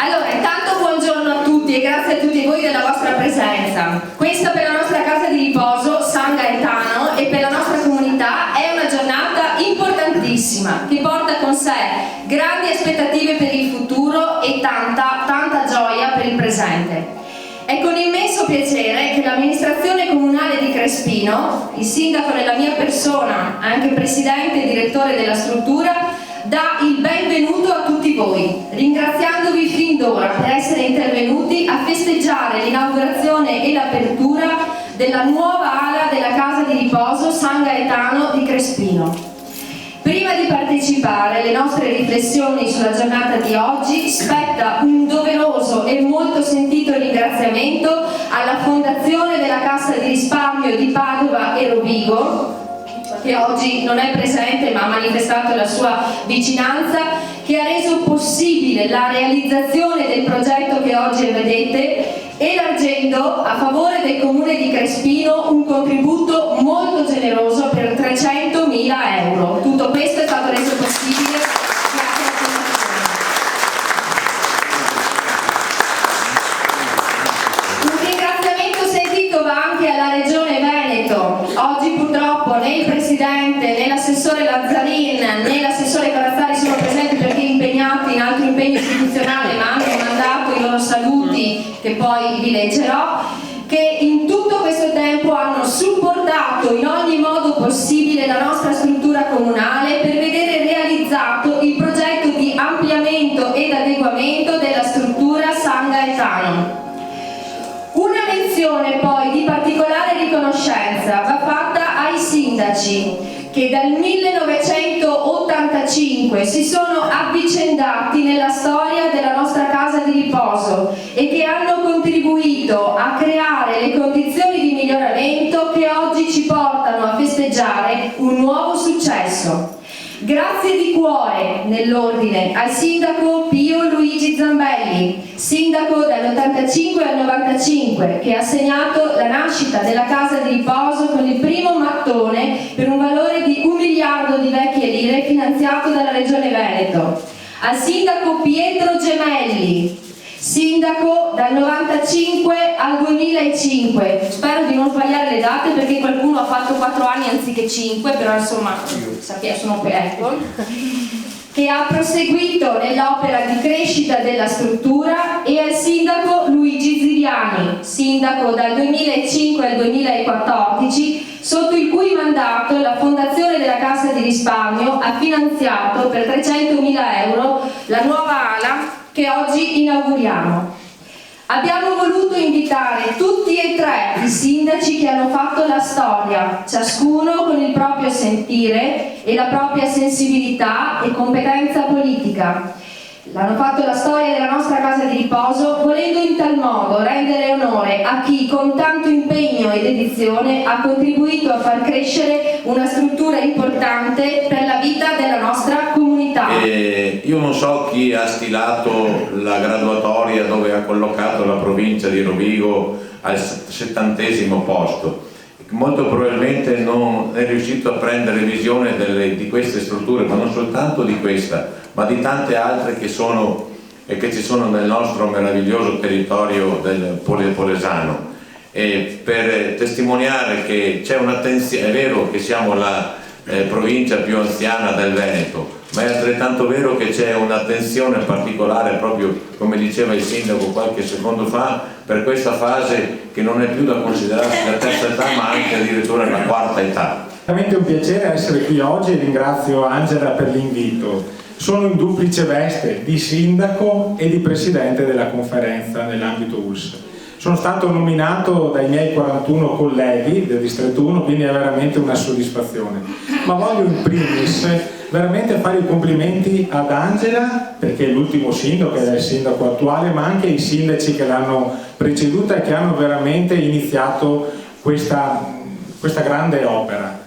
Allora, intanto buongiorno a tutti e grazie a tutti voi della vostra presenza. Questa per la nostra casa di riposo San Gaetano e per la nostra comunità è una giornata importantissima che porta con sé grandi aspettative per il futuro e tanta gioia per il presente. È con immenso piacere che l'amministrazione comunale di Crespino, il sindaco nella mia persona, anche presidente e direttore della struttura, dà il benvenuto a tutti voi, ringraziandovi fin d'ora per essere intervenuti a festeggiare l'inaugurazione e l'apertura della nuova ala della casa di riposo San Gaetano di Crespino. Prima di partecipare alle nostre riflessioni sulla giornata di oggi, spetta un doveroso e molto sentito ringraziamento alla Fondazione della Cassa di Risparmio di Padova e Rovigo, che oggi non è presente ma ha manifestato la sua vicinanza, che ha reso possibile la realizzazione del progetto che oggi vedete, elargendo a favore del Comune di Crespino un contributo molto generoso per 300.000 euro. Tutto questo è stato reso possibile grazie alla Fondazione. Un ringraziamento sentito va anche alla Regione Veneto. Oggi purtroppo né il Presidente, né l'assessore Lazzarin, né l'assessore Carazzari sono presenti perché impegnati in altro impegno istituzionale, ma hanno mandato i loro saluti che poi vi leggerò, che in tutto questo tempo hanno supportato in ogni modo possibile la nostra struttura comunale per vedere realizzato il progetto di ampliamento ed adeguamento della struttura San Gaetano. Una menzione poi di particolare riconoscenza va fatta ai sindaci che dal 1985 si sono avvicendati nella storia della nostra casa di riposo e che hanno contribuito a creare le condizioni di miglioramento che oggi ci portano a festeggiare un nuovo successo. Grazie di cuore, nell'ordine, al sindaco Pio Luigi Zambelli, sindaco dall'85 al 95, che ha segnato la nascita della casa di riposo con il primo mattone per un valore di 1 miliardo di vecchie lire finanziato dalla Regione Veneto. Al sindaco Pietro Gemelli, sindaco dal 95 al 2005, spero di non sbagliare le date perché qualcuno ha fatto 4 anni anziché 5, però insomma sono ecco, che ha proseguito nell'opera di crescita della struttura, e al sindaco Luigi Ziriani, sindaco dal 2005 al 2014, sotto il cui mandato la Fondazione della Cassa di Risparmio ha finanziato per 300.000 euro la nuova ala che oggi inauguriamo. Abbiamo voluto invitare tutti e tre i sindaci che hanno fatto la storia, ciascuno con il proprio sentire e la propria sensibilità e competenza politica. Hanno fatto la storia della nostra casa di riposo, volendo in tal modo rendere onore a chi con tanto impegno e dedizione ha contribuito a far crescere una struttura importante per la vita della nostra comunità. Io non so chi ha stilato la graduatoria dove ha collocato la provincia di Rovigo al 70° posto. Molto probabilmente non è riuscito a prendere visione di queste strutture, ma non soltanto di questa, ma di tante altre che ci sono nel nostro meraviglioso territorio del Polesano. E per testimoniare che c'è un'attenzione, è vero che siamo la provincia più anziana del Veneto, ma è altrettanto vero che c'è un'attenzione particolare, proprio come diceva il sindaco qualche secondo fa, per questa fase che non è più da considerarsi la terza età ma anche addirittura la quarta età. Veramente un piacere essere qui oggi e ringrazio Angela per l'invito. Sono in duplice veste di sindaco e di presidente della conferenza nell'ambito ULSS. Sono stato nominato dai miei 41 colleghi del distretto 1, quindi è veramente una soddisfazione. Ma voglio in primis veramente fare i complimenti ad Angela, perché è l'ultimo sindaco ed è il sindaco attuale, ma anche ai sindaci che l'hanno preceduta e che hanno veramente iniziato questa grande opera.